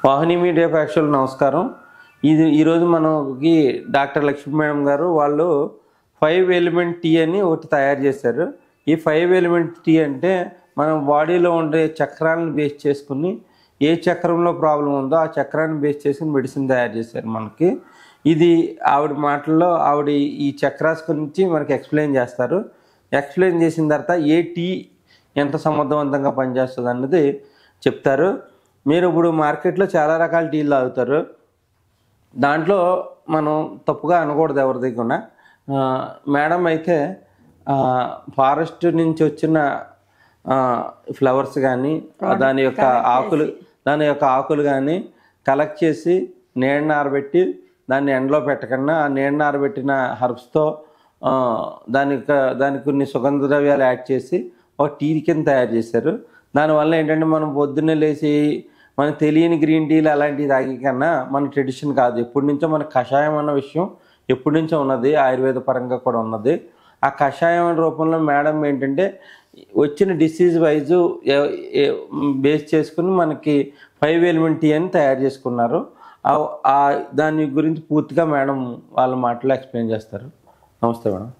వాహిని media ప్రేక్షకులకు నమస్కారం. ఈరోజు మనకి డాక్టర్ లక్ష్మీ మేడం గారు వాళ్ళు 5 ఎలిమెంట్ టీ అని ఒకటి తయారు చేశారు. ఈ 5 ఎలిమెంట్ టీ అంటే మనం బాడీలో ఉండే చక్రాలను బేస్ చేసుకుని ఏ చక్రంలో ప్రాబ్లం ఉందో ఆ చక్రాన్ని బేస్ చేసుకుని మెడిసిన్ తయారు చేశారు మనకి. ఇది ఆవిడ మాటల్లో ఆవిడ ఈ చక్రాస్ గురించి మనకి ఎక్స్ప్లెయిన్ చేస్తారు. ఎక్స్ప్లెయిన్ చేసిన తర్వాత ఏ టీ ఎంత సమర్థవంతంగా పనిచేస్తుంది అన్నది చెప్తారు. మీరు ఇప్పుడు మార్కెట్లో చాలా రకాల టీలు తాగుతారు. దాంట్లో మనం తప్పుగా అనకూడదు ఎవరి దగ్గర. మేడం అయితే ఫారెస్ట్ నుంచి వచ్చిన ఫ్లవర్స్ కానీ దాని యొక్క ఆకులు కానీ కలెక్ట్ చేసి నీడన ఆరబెట్టి దాన్ని ఎండలో పెట్టకుండా ఆ నీడన ఆరబెట్టిన హర్బ్స్తో దానికి కొన్ని సుగంధ ద్రవ్యాలు యాడ్ చేసి ఒక టీ కింద తయారు చేశారు. దానివల్ల ఏంటంటే మనం పొద్దున్నే లేచి మనకు తెలియని గ్రీన్ టీలు అలాంటివి తాగే కన్నా మన ట్రెడిషన్ కాదు. ఎప్పటి నుంచో మన కషాయం అన్న విషయం ఎప్పటి నుంచో ఉన్నది, ఆయుర్వేద పరంగా కూడా ఉన్నది. ఆ కషాయం రూపంలో మేడం ఏంటంటే వచ్చిన డిసీజ్ వైజు బేస్ చేసుకుని మనకి 5 ఎలిమెంట్ టీ అని తయారు చేసుకున్నారు. దాని గురించి పూర్తిగా మేడం వాళ్ళ మాటలో ఎక్స్ప్లెయిన్ చేస్తారు. నమస్తే మేడం.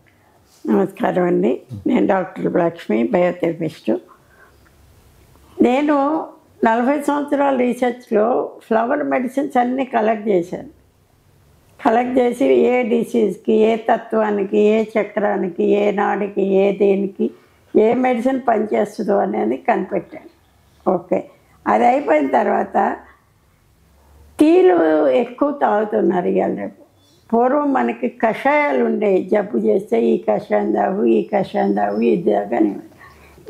నమస్కారం అండి. నేను డాక్టర్ లక్ష్మి, బయోథెరపిస్టు. నేను 40 సంవత్సరాల రీసెర్చ్లో ఫ్లవర్ మెడిసిన్స్ అన్నీ కలెక్ట్ చేశాను. కలెక్ట్ చేసి ఏ డిసీజ్కి, ఏ తత్వానికి, ఏ చక్రానికి, ఏ నాడికి, ఏ దేనికి ఏ మెడిసిన్ పనిచేస్తుందో అనేది కనిపెట్టాను. ఓకే, అది అయిపోయిన తర్వాత టీలు ఎక్కువ తాగుతున్నారు ఇవాళ రేపు. పూర్వం మనకి కషాయాలు ఉండేవి. జబ్బు చేస్తే ఈ కషాయం తాగు, ఈ కషాయం తాగు, ఇది తాగని.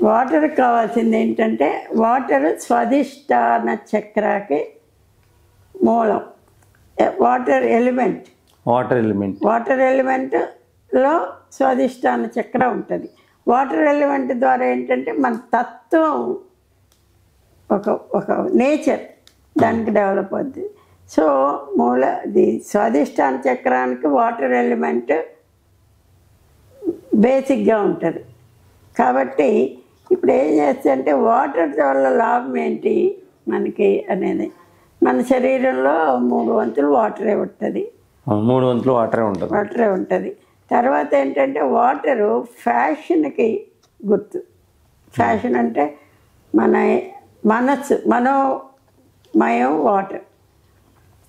వాటర్ కావాల్సింది ఏంటంటే వాటర్ స్వాదిష్టాన చక్రాకి మూలం. వాటర్ ఎలిమెంట్లో స్వాదిష్టాన చక్ర ఉంటుంది. వాటర్ ఎలిమెంట్ ద్వారా ఏంటంటే మన తత్వం ఒక నేచర్ దానికి డెవలప్ అవుతుంది. సో స్వాదిష్టాన చక్రానికి వాటర్ ఎలిమెంట్ బేసిక్గా ఉంటుంది. కాబట్టి ఇప్పుడు ఏం చేస్తుందంటే వాటర్ వల్ల లాభం ఏంటి మనకి అనేది, మన శరీరంలో 3 వంతులు వాటరే ఉంటుంది. 3 వంతులు వాటరే ఉంటుంది. తర్వాత ఏంటంటే వాటరు ఫ్యాషన్కి గుర్తు. ఫ్యాషన్ అంటే మనోమయం వాటర్.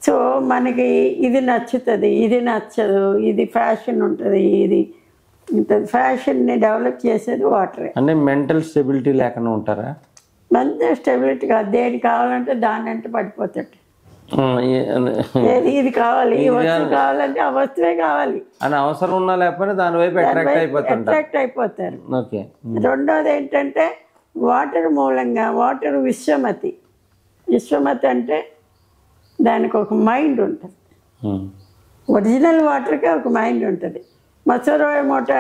సో మనకి ఇది నచ్చుతుంది, ఇది నచ్చదు, ఇది ఫ్యాషన్ ఉంటుంది, ఇది ఉంటుంది. ఫ్యాషన్ని డెవలప్ చేసేది వాటరే. అంటే మెంటల్ స్టెబిలిటీ లేకుండా ఉంటారా? మెంటల్ స్టెబిలిటీ కాదు, దేనికి కావాలంటే దాని అంటే పడిపోతాడు. ఇది కావాలి, ఈ వస్తువు కావాలంటే ఆ వస్తువే కావాలి అని అవసరం ఉన్నా లేకపోతే దాని వైపు అట్రాక్ట్ అయిపోతారు. రెండోది ఏంటంటే వాటర్ మూలంగా వాటర్ విశ్వమతి అంటే దానికి ఒక మైండ్ ఉంటుంది. ఒరిజినల్ వాటర్కి ఒక మైండ్ ఉంటుంది. మత్స్యరావు ఎమోటో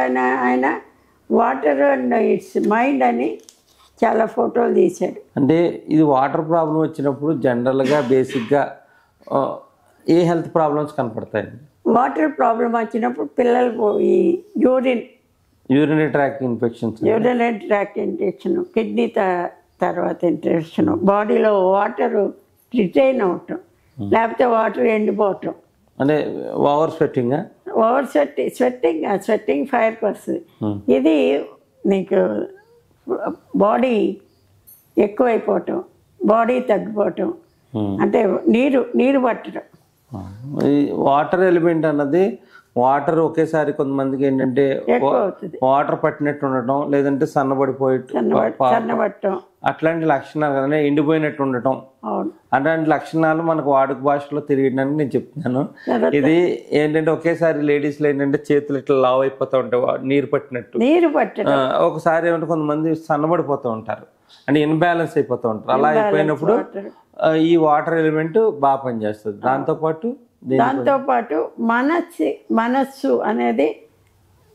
ఆయన వాటర్ అండ్ ఇట్స్ మైండ్ అని చాలా ఫోటోలు తీశాడు. అంటే ఇది వాటర్ ప్రాబ్లం వచ్చినప్పుడు జనరల్గా బేసిక్గా ఏ హెల్త్ ప్రాబ్లమ్స్ కనపడతాయి? వాటర్ ప్రాబ్లం వచ్చినప్పుడు పిల్లలు ఈ యూరినరీ ట్రాక్ట్ ఇన్ఫెక్షన్, కిడ్నీ తర్వాత ఇన్ఫెక్షన్, బాడీలో వాటర్ రిటైన్ అవటం, లేకపోతే వాటర్ ఎండిపోవటం. అంటే ఓవర్ స్వెట్టింగ్ ఫైర్కి వస్తుంది. ఇది నీకు బాడీ ఎక్కువైపోవటం, బాడీ తగ్గిపోవటం, అంటే నీరు పట్టడం. వాటర్ ఎలిమెంట్ అన్నది వాటర్ ఒకేసారి కొంతమందికి ఏంటంటే వాటర్ పట్టినట్టు ఉండటం, లేదంటే సన్నబడటం, అట్లాంటి లక్షణాలు కదా, ఎండిపోయినట్టు ఉండటం, అట్లాంటి లక్షణాలు మనకు వాడుక భాషలో తెలియడానికి నేను చెప్తున్నాను. ఇది ఏంటంటే ఒకేసారి లేడీస్లో ఏంటంటే చేతులు ఇట్లా లావ్ అయిపోతూ ఉంటాయి, నీరు పట్టినట్టు. ఒకసారి ఏమంటే కొంతమంది సన్నబడిపోతూ ఉంటారు, అంటే ఇన్బ్యాలెన్స్ అయిపోతూ ఉంటారు. అలా అయిపోయినప్పుడు ఈ వాటర్ ఎలిమెంట్ బాగా పనిచేస్తుంది. దాంతోపాటు మనస్సు అనేది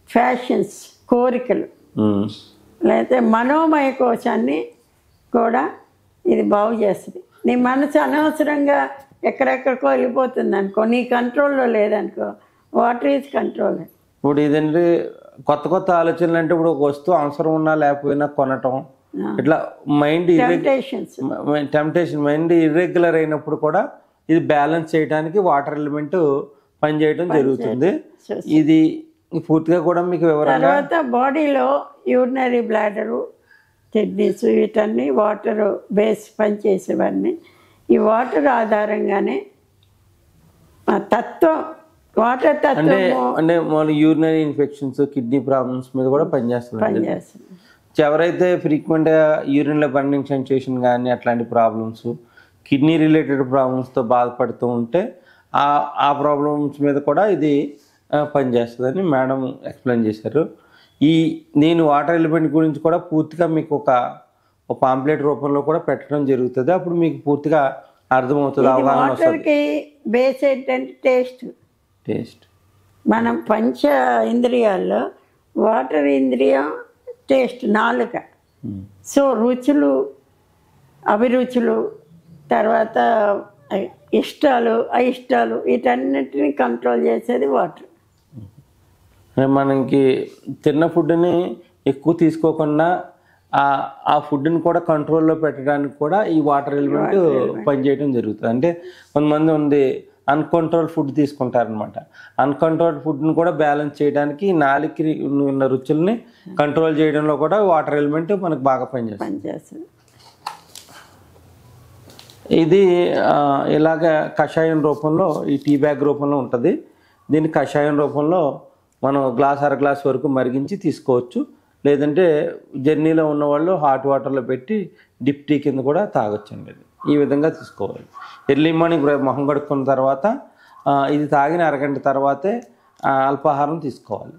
ఫ్యాషన్స్, కోరికలు, లేకపోతే మనోమయ కోశాన్ని కూడా ఇది బాగు చేస్తుంది. నీ మనసు అనవసరంగా ఎక్కడెక్కడికో వెళ్ళిపోతుంది అనుకో, నీ కంట్రోల్లో లేదనుకో, వాటర్ ఈజ్ కంట్రోల్. ఇప్పుడు ఇదంటే కొత్త ఆలోచనలు అంటే ఇప్పుడు ఒక వస్తువు అవసరం ఉన్నా లేకపోయినా కొనటం, ఇట్లా మైండ్ టెంప్టేషన్స్. మైండ్ ఇర్రెగ్యులర్ అయినప్పుడు కూడా ఇది బ్యాలెన్స్ చేయడానికి వాటర్ ఎలిమెంట్ పనిచేయడం జరుగుతుంది. ఇది పూర్తిగా కూడా మీకు వివరంగా తర్వాత బాడీలో యూరినరీ బ్లాడరు, కిడ్నీస్ వీటన్నీ వాటర్ బేస్ పనిచేసేవన్నీ ఈ వాటర్ ఆధారంగానే ఆ తత్వం వాటర్ అంటే తత్వము అంటే మన యూరినరీ ఇన్ఫెక్షన్స్, కిడ్నీ ప్రాబ్లమ్స్ మీద కూడా పనిచేస్తుంది. పనిచేస్తుంది. ఎవరైతే ఫ్రీక్వెంట్గా యూరిన్లో బర్నింగ్ సెన్సేషన్ కానీ అట్లాంటి ప్రాబ్లమ్స్, కిడ్నీ రిలేటెడ్ ప్రాబ్లమ్స్తో బాధపడుతూ ఉంటే ఆ ప్రాబ్లమ్స్ మీద కూడా ఇది పనిచేస్తుందని మేడం ఎక్స్ప్లెయిన్ చేశారు. నేను వాటర్ ఎలిమెంట్ గురించి కూడా పూర్తిగా మీకు ఒక పాంప్లెట్ రూపంలో కూడా పెట్టడం జరుగుతుంది. అప్పుడు మీకు పూర్తిగా అర్థమవుతుంది, అవగాహన వస్తుంది. వాటర్కి బేస్ ఏంటంటే టేస్ట్. మనం పంచ ఇంద్రియాల్లో వాటర్ ఇంద్రియం టేస్ట్, నాలుక. సో రుచులు, అభిరుచులు, తర్వాత ఇష్టాలు, అయిష్టాలు వీటన్నిటిని కంట్రోల్ చేసేది వాటర్. మనకి తిన్న ఫుడ్ని ఎక్కువ తీసుకోకుండా ఆ ఫుడ్ని కూడా కంట్రోల్లో పెట్టడానికి కూడా ఈ వాటర్ ఎలిమెంట్ పనిచేయడం జరుగుతుంది. అంటే కొంతమంది ఉంది అన్కంట్రోల్ ఫుడ్ తీసుకుంటారనమాట. అన్కంట్రోల్ ఫుడ్ని కూడా బ్యాలెన్స్ చేయడానికి నాలుగుకి ఉన్న రుచుల్ని కంట్రోల్ చేయడంలో కూడా వాటర్ ఎలిమెంట్ మనకు బాగా పనిచేస్తుంది. ఇది ఇలాగ కషాయం రూపంలో, ఈ టీ బ్యాగ్ రూపంలో ఉంటుంది. దీన్ని కషాయం రూపంలో మనం అర గ్లాస్ వరకు మరిగించి తీసుకోవచ్చు. లేదంటే జర్నీలో ఉన్నవాళ్ళు హాట్ వాటర్లో పెట్టి డిప్ టీ కింద కూడా తాగొచ్చండి. ఈ విధంగా తీసుకోవాలి. ఎర్లీ మార్నింగ్ మొహం కడుక్కున్న తర్వాత ఇది తాగిన అరగంట తర్వాతే అల్పాహారం తీసుకోవాలి.